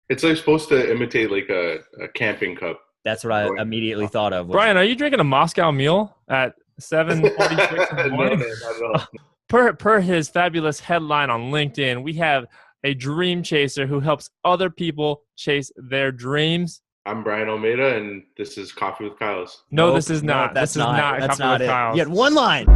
It's like supposed to imitate like a camping cup. That's what I immediately thought of. Brian, are you drinking a Moscow Mule at 7:46 in the No, morning? not at all. Per his fabulous headline on LinkedIn, we have a dream chaser who helps other people chase their dreams. I'm Brian Almeida, and this is Coffee with Kyles. No, Nope, this is not. That's this is not. That's Coffee not with it. Kyles. You had one line.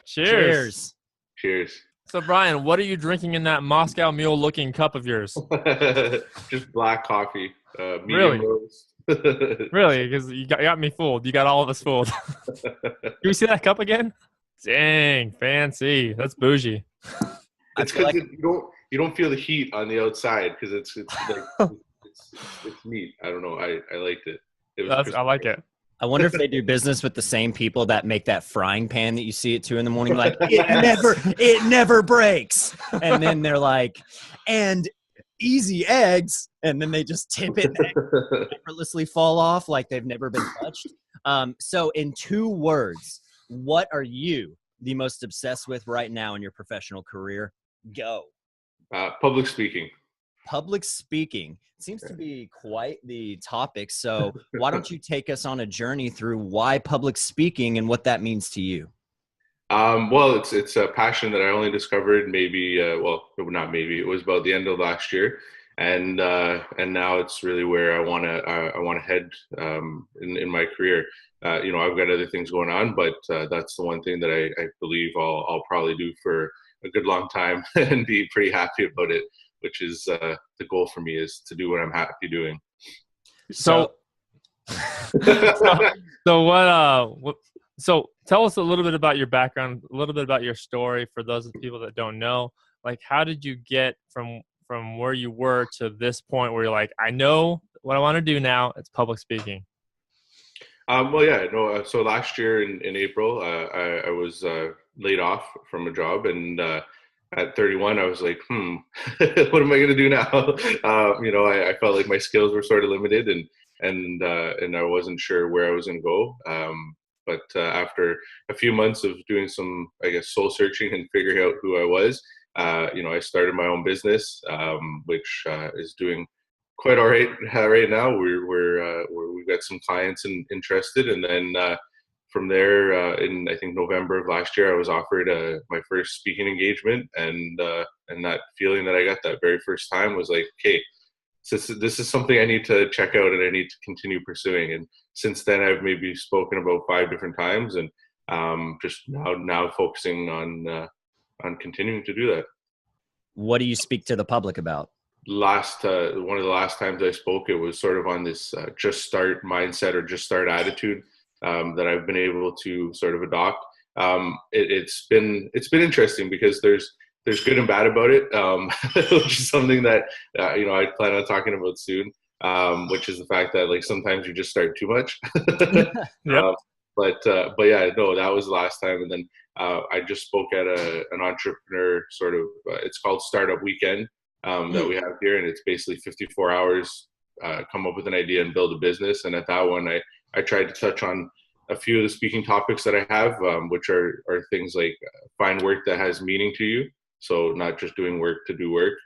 Cheers. Cheers. So, Brian, what are you drinking in that Moscow Mule looking cup of yours? Just black coffee. Medium Really? roast. Really? Because you got me fooled. You got all of us fooled. Can we see that cup again? Dang, fancy. That's bougie. It's because you don't feel the heat on the outside because it's like it's neat. I don't know. I liked it. I like it. I wonder if they do business with the same people that make that frying pan that you see at 2 a.m. Like, it never breaks. And then they're like, and easy eggs. And then they just tip it and they effortlessly fall off like they've never been touched. So in 2 words, what are you the most obsessed with right now in your professional career? Go. Public speaking. Public speaking seems to be quite the topic. So why don't you take us on a journey through why public speaking and what that means to you? Well, it's a passion that I only discovered maybe, not maybe, it was about the end of last year. And now it's really where I want to head in my career. I've got other things going on, but that's the one thing that I believe I'll probably do for a good long time and be pretty happy about it, which is the goal for me, is to do what I'm happy doing. So tell us a little bit about your background, a little bit about your story for those people that don't know. Like, how did you get from where you were to this point where you're like, I know what I want to do now, it's public speaking? So last year in April, I was laid off from a job, and at 31, I was like, what am I going to do now? I felt like my skills were sort of limited, and I wasn't sure where I was going to go. But after a few months of doing some, I guess, soul searching and figuring out who I was, I started my own business, which is doing quite all right right now. We've got some clients interested, and then from there, in I think November of last year, I was offered my first speaking engagement, and that feeling that I got that very first time was like, okay, this is something I need to check out and I need to continue pursuing. And since then, I've maybe spoken about 5 different times, and just now focusing on continuing to do that. What do you speak to the public about? One of the last times I spoke, it was sort of on this just start mindset or just start attitude that I've been able to sort of adopt. It's been interesting because there's good and bad about it, which is something that I plan on talking about soon. Which is the fact that like sometimes you just start too much. Yep. But yeah, no, that was the last time. And then I just spoke at an entrepreneur sort of. It's called Startup Weekend that we have here, and it's basically 54 hours. Come up with an idea and build a business. And at that one, I tried to touch on a few of the speaking topics that I have, which are things like find work that has meaning to you. So not just doing work to do work.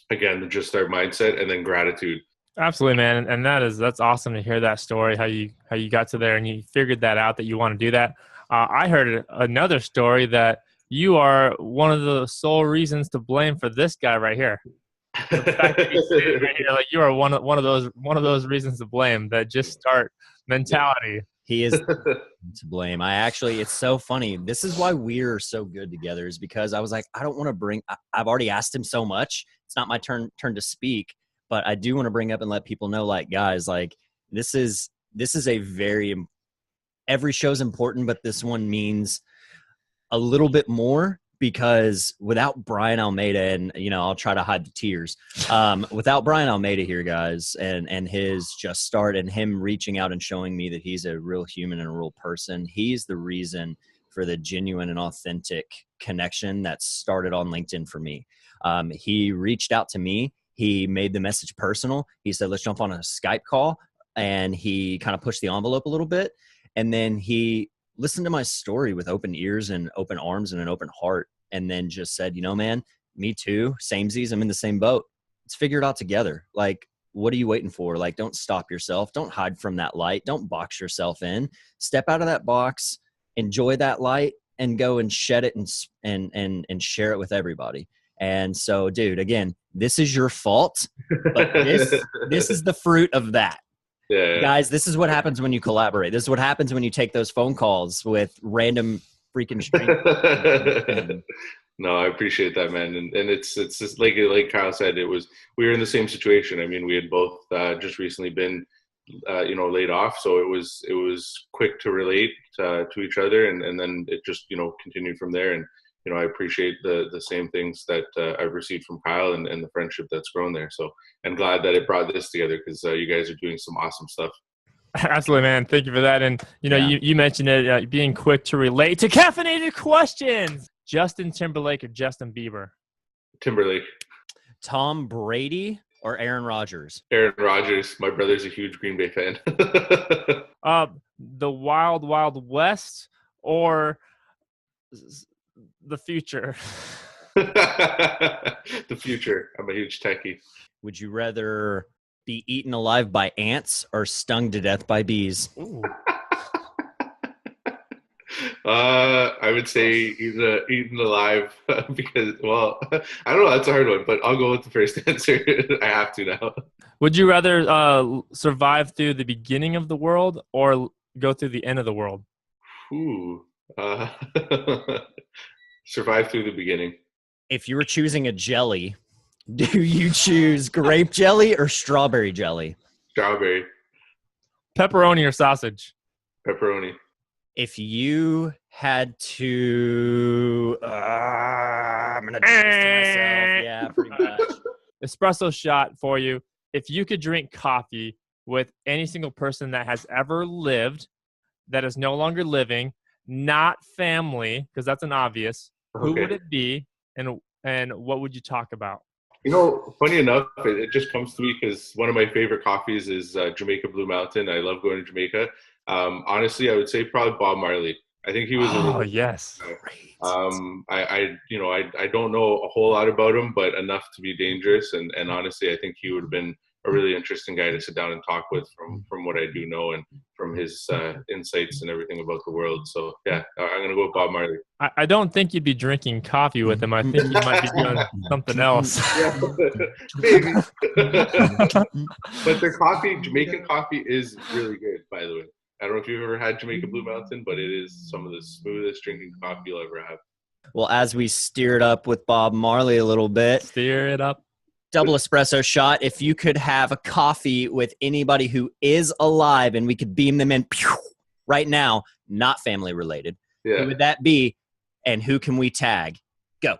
Again, just our mindset, and then gratitude. Absolutely, man. And that's awesome to hear that story, how you got to there and you figured that out, that you want to do that. I heard another story that you are one of the sole reasons to blame for this guy right here. The fact that he's sitting right here, like you are one of those reasons to blame, that just start mentality. He is to blame. It's so funny. This is why we're so good together, is because I was like, I don't want to I've already asked him so much. It's not my turn to speak, but I do want to bring up and let people know, like, guys, like this is every show's important, but this one means a little bit more, because without Brian Almeida, and I'll try to hide the tears, without Brian Almeida here, guys, and his just start and him reaching out and showing me that he's a real human and a real person, he's the reason for the genuine and authentic connection that started on LinkedIn for me. He reached out to me. He made the message personal. He said, let's jump on a Skype call. And he kind of pushed the envelope a little bit. And then he listened to my story with open ears and open arms and an open heart. And then just said, man, me too. Samesies. I'm in the same boat. Let's figure it out together. Like, what are you waiting for? Like, don't stop yourself. Don't hide from that light. Don't box yourself in. Step out of that box, enjoy that light, and go and shed it and share it with everybody. And so, dude, again, this is your fault, but this is the fruit of that. Yeah. Guys, this is what happens when you collaborate. This is what happens when you take those phone calls with random freaking strangers. No, I appreciate that, man. And it's just like Kyle said, we were in the same situation. I mean, we had both just recently been laid off, so it was quick to relate to each other, and then it just continued from there. And I appreciate the same things that I've received from Kyle and the friendship that's grown there. So I'm glad that it brought this together, because you guys are doing some awesome stuff. Absolutely, man. Thank you for that. And you mentioned it, being quick to relate to caffeinated questions. Justin Timberlake or Justin Bieber? Timberlake. Tom Brady or Aaron Rodgers? Aaron Rodgers. My brother's a huge Green Bay fan. The Wild Wild West or the future? The future. I'm a huge techie. Would you rather be eaten alive by ants or stung to death by bees? Ooh. I would say eaten alive because, well, I don't know. That's a hard one, but I'll go with the first answer. I have to now. Would you rather survive through the beginning of the world or go through the end of the world? Ooh. Survive through the beginning. If you were choosing a jelly, do you choose grape jelly or strawberry jelly? Strawberry. Pepperoni or sausage? Pepperoni. If you had to, I'm going to do this to myself. Yeah, pretty much. Espresso shot for you. If you could drink coffee with any single person that has ever lived, that is no longer living, not family, because that's an obvious, who would it be, and what would you talk about? Funny enough, it just comes to me because one of my favorite coffees is Jamaica Blue Mountain. I love going to Jamaica. Honestly, I would say probably Bob Marley. I think he was. Yes. I don't know a whole lot about him, but enough to be dangerous. And honestly, I think he would have been a really interesting guy to sit down and talk with from what I do know and from his insights and everything about the world. So yeah, I'm gonna go with Bob Marley. I don't think you'd be drinking coffee with him. I think you might be doing something else. Yeah, maybe. But their coffee, Jamaican coffee, is really good, by the way. I don't know if you've ever had Jamaica Blue Mountain, but it is some of the smoothest drinking coffee you'll ever have. Well, as we steered up with Bob Marley a little bit. Steer it up. Double espresso shot. If you could have a coffee with anybody who is alive and we could beam them in right now, not family related, who would that be and who can we tag? Go.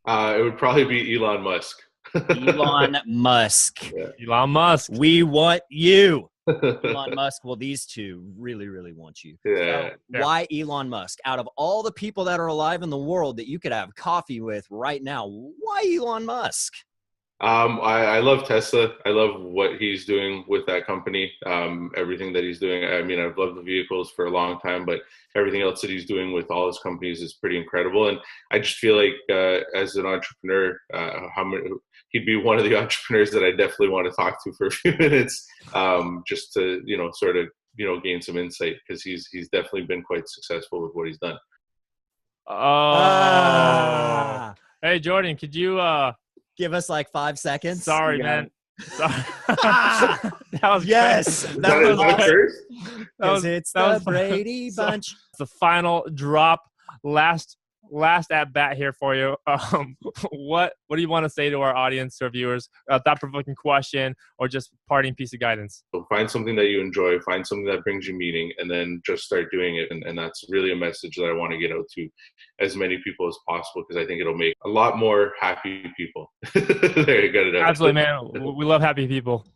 It would probably be Elon Musk. Elon Musk. Yeah. Elon Musk. We want you. Elon Musk. Well, these two really, really want you. Yeah. So why Elon Musk? Out of all the people that are alive in the world that you could have coffee with right now, why Elon Musk? I love Tesla. I love what he's doing with that company. Everything that he's doing. I mean, I've loved the vehicles for a long time, but everything else that he's doing with all his companies is pretty incredible. And I just feel like as an entrepreneur, he'd be one of the entrepreneurs that I definitely want to talk to for a few minutes, just to sort of gain some insight, because he's definitely been quite successful with what he's done. Hey Jordan, could you give us like 5 seconds? Sorry, man. Sorry. That was yes. That was first. Because it's the Brady Bunch. It's the final drop, last at bat here for you. What do you want to say to our audience or viewers? A thought-provoking question or just parting piece of guidance? So find something that you enjoy, find something that brings you meaning, and then just start doing it. And that's really a message that I want to get out to as many people as possible, because I think it'll make a lot more happy people. There, you got it out. Absolutely, man. We love happy people.